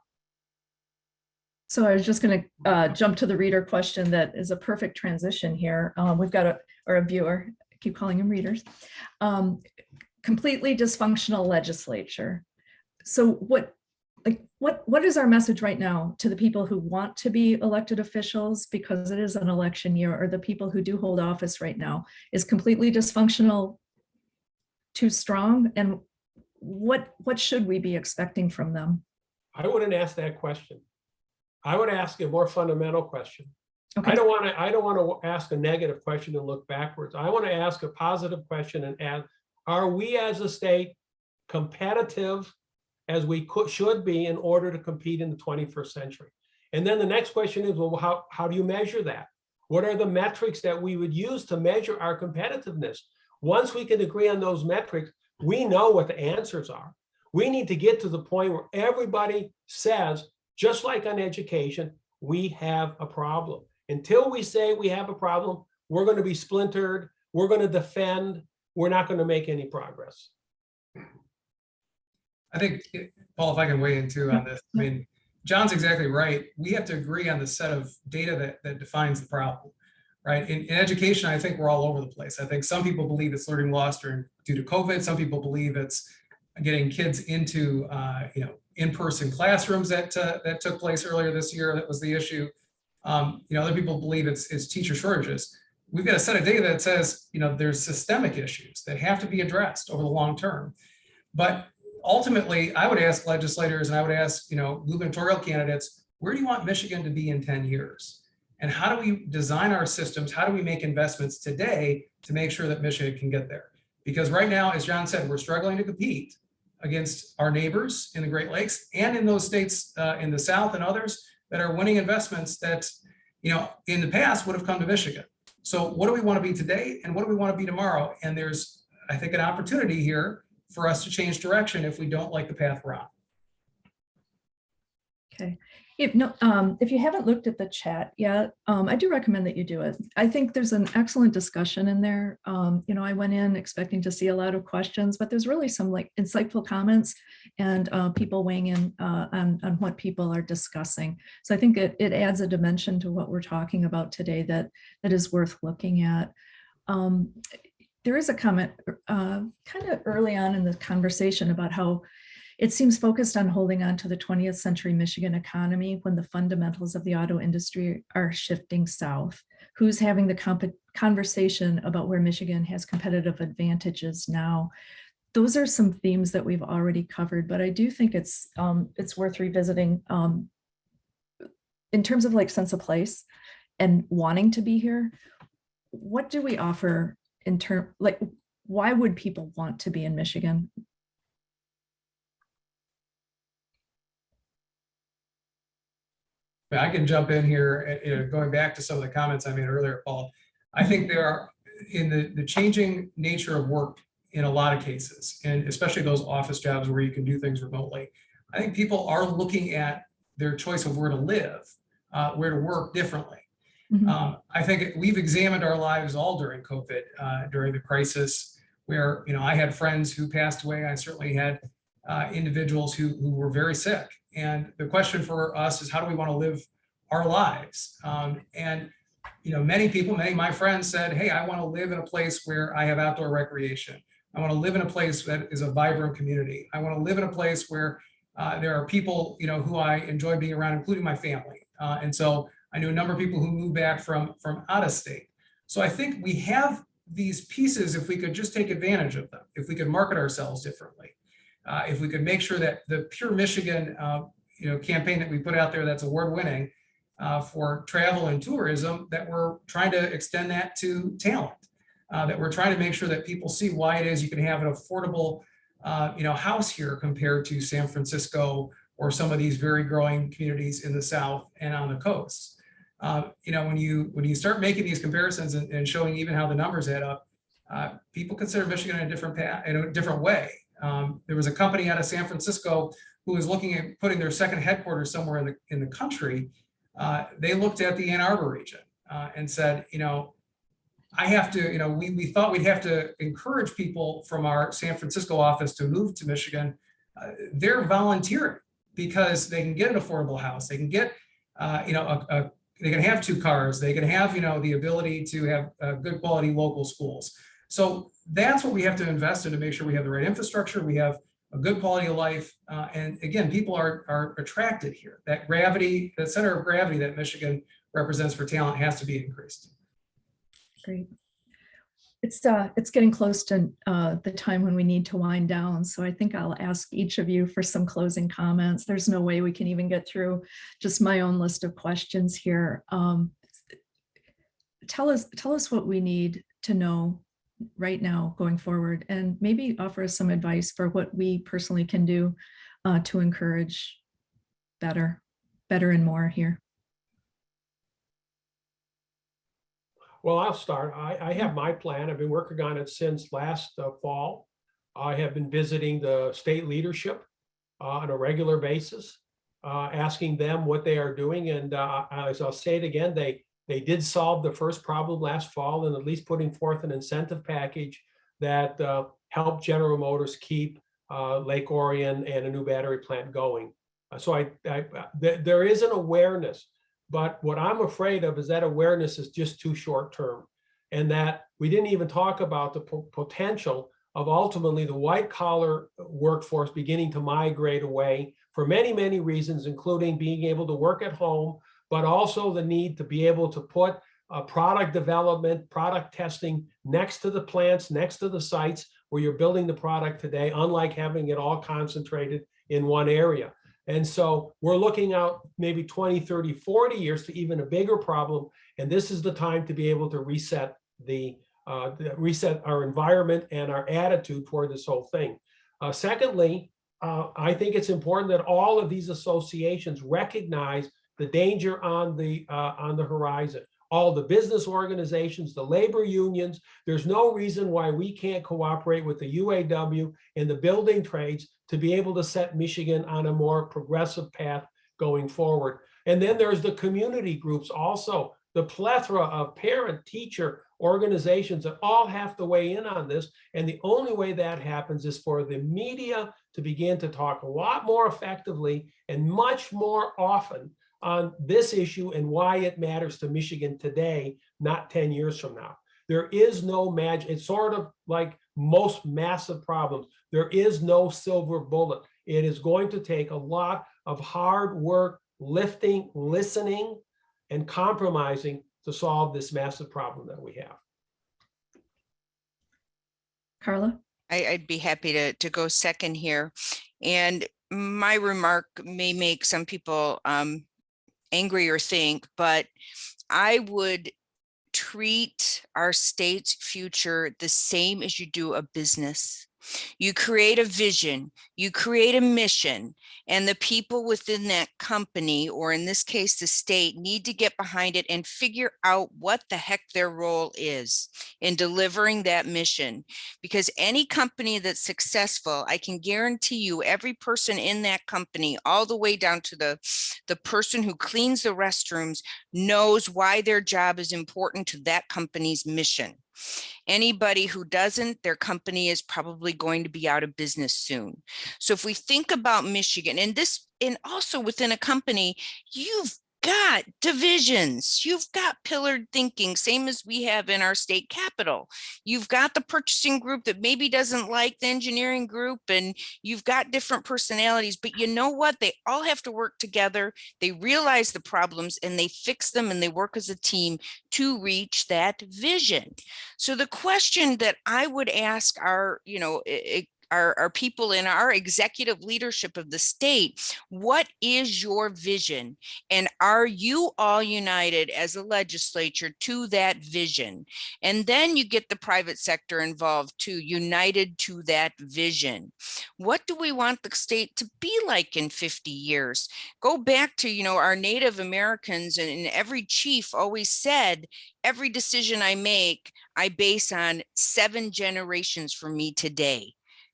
So I was just going to jump to the reader question that is a perfect transition here. We've got a viewer, I keep calling them readers, completely dysfunctional legislature. So what is our message right now to the people who want to be elected officials, because it is an election year, or the people who do hold office right now? Is completely dysfunctional too strong? And what should we be expecting from them? I wouldn't ask that question. I would ask a more fundamental question. Okay. I don't want to ask a negative question and look backwards. I want to ask a positive question and ask, are we as a state competitive as we should be in order to compete in the 21st century? And then the next question is, well, how do you measure that? What are the metrics that we would use to measure our competitiveness? Once we can agree on those metrics, we know what the answers are. We need to get to the point where everybody says, just like on education, we have a problem. Until we say we have a problem, we're going to be splintered, we're going to defend, we're not going to make any progress. I think, Paul, if I can weigh in too on this, I mean, John's exactly right. We have to agree on the set of data that defines the problem, right? In education, I think we're all over the place. I think some people believe it's learning loss due to COVID. Some people believe it's getting kids into in-person classrooms that took place earlier this year. That was the issue. Other people believe it's teacher shortages. We've got a set of data that says, there's systemic issues that have to be addressed over the long term. But ultimately, I would ask legislators and I would ask, gubernatorial candidates, where do you want Michigan to be in 10 years? And how do we design our systems? How do we make investments today to make sure that Michigan can get there? Because right now, as John said, we're struggling to compete against our neighbors in the Great Lakes and in those states in the South and others that are winning investments that, in the past would have come to Michigan. So what do we want to be today and what do we want to be tomorrow? And there's, I think, an opportunity here for us to change direction if we don't like the path we're on. Okay. If you haven't looked at the chat yet, I do recommend that you do it. I think there's an excellent discussion in there. I went in expecting to see a lot of questions, but there's really some insightful comments and people weighing in on what people are discussing. So I think it adds a dimension to what we're talking about today that is worth looking at. There is a comment kind of early on in the conversation about how it seems focused on holding on to the 20th century Michigan economy when the fundamentals of the auto industry are shifting south. Who's having the conversation about where Michigan has competitive advantages now? Those are some themes that we've already covered, but I do think it's worth revisiting in terms of sense of place and wanting to be here. What do we offer in terms, why would people want to be in Michigan? I can jump in here, going back to some of the comments I made earlier, Paul. I think there are, in the changing nature of work in a lot of cases, and especially those office jobs where you can do things remotely, I think people are looking at their choice of where to live, where to work differently. Mm-hmm. I think we've examined our lives all during COVID, during the crisis, where I had friends who passed away. I certainly had individuals who were very sick. And the question for us is, how do we want to live our lives? Many people, many of my friends said, hey, I want to live in a place where I have outdoor recreation. I want to live in a place that is a vibrant community. I want to live in a place where there are people, who I enjoy being around, including my family. And so I knew a number of people who moved back from out of state. So I think we have these pieces if we could just take advantage of them, if we could market ourselves differently. If we could make sure that the Pure Michigan, campaign that we put out there that's award-winning for travel and tourism, that we're trying to extend that to talent, that we're trying to make sure that people see why it is you can have an affordable, house here compared to San Francisco or some of these very growing communities in the South and on the coast. When you start making these comparisons and showing even how the numbers add up, people consider Michigan in a different way. There was a company out of San Francisco who was looking at putting their second headquarters somewhere in the country. They looked at the Ann Arbor region and said, I have to, we thought we'd have to encourage people from our San Francisco office to move to Michigan. They're volunteering because they can get an affordable house. They can get, they can have 2 cars. They can have, the ability to have good quality local schools. So that's what we have to invest in to make sure we have the right infrastructure. We have a good quality of life. And again, people are attracted here. That gravity, that center of gravity that Michigan represents for talent has to be increased. Great. It's getting close to the time when we need to wind down. So I think I'll ask each of you for some closing comments. There's no way we can even get through just my own list of questions here. Tell us what we need to know right now going forward, and maybe offer us some advice for what we personally can do to encourage better and more here. Well, I'll start. I have my plan. I've been working on it since last fall. I have been visiting the state leadership on a regular basis, asking them what they are doing. And as I'll say it again, they did solve the first problem last fall, and at least putting forth an incentive package that helped General Motors keep Lake Orion and a new battery plant going. So there is an awareness. But what I'm afraid of is that awareness is just too short term, and that we didn't even talk about the potential of ultimately the white collar workforce beginning to migrate away for many, many reasons, including being able to work at home, but also the need to be able to put product development, product testing next to the plants, next to the sites where you're building the product today, unlike having it all concentrated in one area. And so we're looking out maybe 20, 30, 40 years to even a bigger problem. And this is the time to be able to reset reset our environment and our attitude toward this whole thing. Secondly, I think it's important that all of these associations recognize the danger on the horizon. All the business organizations, the labor unions, there's no reason why we can't cooperate with the UAW and the building trades to be able to set Michigan on a more progressive path going forward. And then there's the community groups also, the plethora of parent, teacher organizations that all have to weigh in on this. And the only way that happens is for the media to begin to talk a lot more effectively and much more often on this issue and why it matters to Michigan today, not 10 years from now. There is no magic. It's sort of like most massive problems. There is no silver bullet. It is going to take a lot of hard work, lifting, listening, and compromising to solve this massive problem that we have. Carla? I'd be happy to go second here. And my remark may make some people angry or think, but I would treat our state's future the same as you do a business. You create a vision, you create a mission, and the people within that company, or in this case, the state, need to get behind it and figure out what the heck their role is in delivering that mission. Because any company that's successful, I can guarantee you every person in that company, all the way down to the person who cleans the restrooms, knows why their job is important to that company's mission. Anybody who doesn't, their company is probably going to be out of business soon. So if we think about Michigan, and also within a company, you've got divisions, you've got pillared thinking, same as we have in our state capital. You've got the purchasing group that maybe doesn't like the engineering group, and you've got different personalities, but you know what? They all have to work together. They realize the problems and they fix them, and they work as a team to reach that vision. So the question that I would ask our people in our executive leadership of the state, what is your vision? And are you all united as a legislature to that vision? And then you get the private sector involved too, united to that vision. What do we want the state to be like in 50 years? Go back to, our Native Americans, and every chief always said, every decision I make, I base on 7 generations from me today.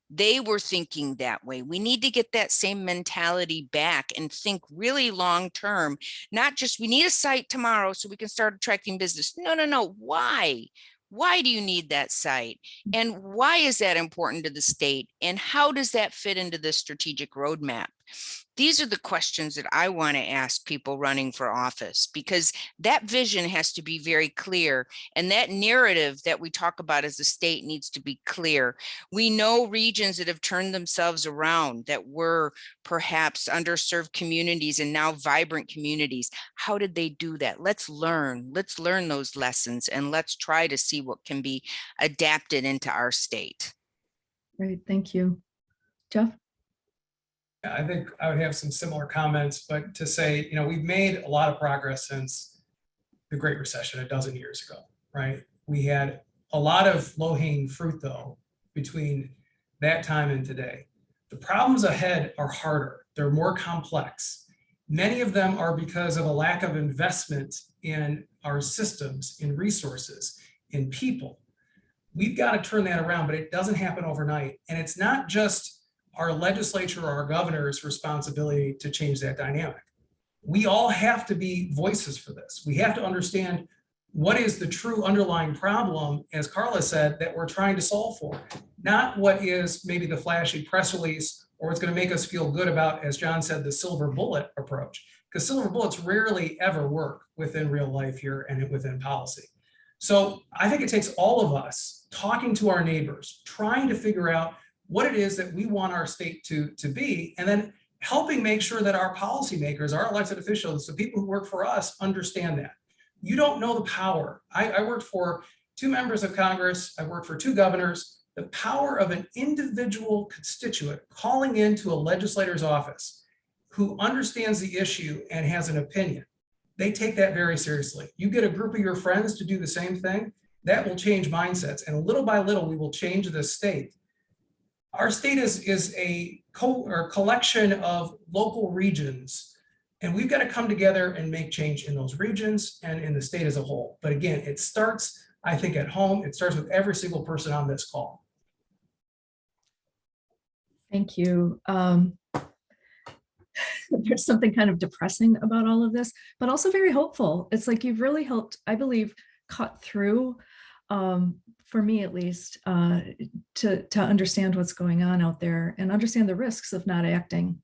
They were thinking that way. We need to get that same mentality back and think really long term, not just we need a site tomorrow so we can start attracting business. No. Why? Why do you need that site? And why is that important to the state? And how does that fit into the strategic roadmap? These are the questions that I want to ask people running for office, because that vision has to be very clear. And that narrative that we talk about as a state needs to be clear. We know regions that have turned themselves around, that were perhaps underserved communities and now vibrant communities. How did they do that? Let's learn those lessons, and let's try to see what can be adapted into our state. Great, thank you. Jeff? I think I would have some similar comments, but to say, we've made a lot of progress since the Great Recession a dozen years ago, right? We had a lot of low-hanging fruit, though, between that time and today. The problems ahead are harder. They're more complex. Many of them are because of a lack of investment in our systems, in resources, in people. We've got to turn that around, but it doesn't happen overnight. And it's not just our legislature or our governor's responsibility to change that dynamic. We all have to be voices for this. We have to understand what is the true underlying problem, as Carla said, that we're trying to solve for, not what is maybe the flashy press release or what's going to make us feel good about, as John said, the silver bullet approach, because silver bullets rarely ever work within real life here and within policy. So I think it takes all of us talking to our neighbors, trying to figure out what it is that we want our state to be, and then helping make sure that our policymakers, our elected officials, the people who work for us, understand that. You don't know the power. I worked for 2 members of Congress. I worked for 2 governors. The power of an individual constituent calling into a legislator's office who understands the issue and has an opinion, they take that very seriously. You get a group of your friends to do the same thing, that will change mindsets. And little by little, we will change the state. Our state is a collection of local regions, and we've got to come together and make change in those regions and in the state as a whole. But again, it starts, I think, at home. It starts with every single person on this call. Thank you. There's something kind of depressing about all of this, but also very hopeful. It's like you've really helped, I believe, cut through, for me at least, to understand what's going on out there and understand the risks of not acting.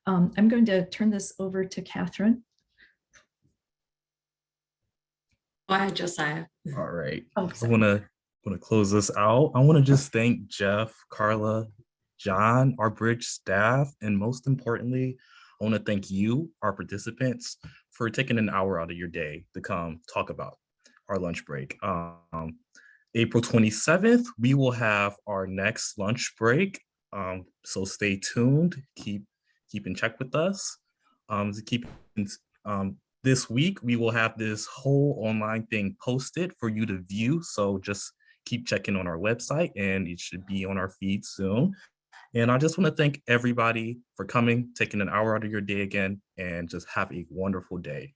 I'm going to turn this over to Kathryn. Go ahead, Josiah. All right. Oh, I sorry. want to close this out. I want to just thank Jeff, Carla, John, our bridge staff, and most importantly, I want to thank you, our participants, for taking an hour out of your day to come talk about our lunch break. April 27th, we will have our next lunch break. So stay tuned. Keep in check with us. This week, we will have this whole online thing posted for you to view. So just keep checking on our website, and it should be on our feed soon. And I just want to thank everybody for coming, taking an hour out of your day again, and just have a wonderful day.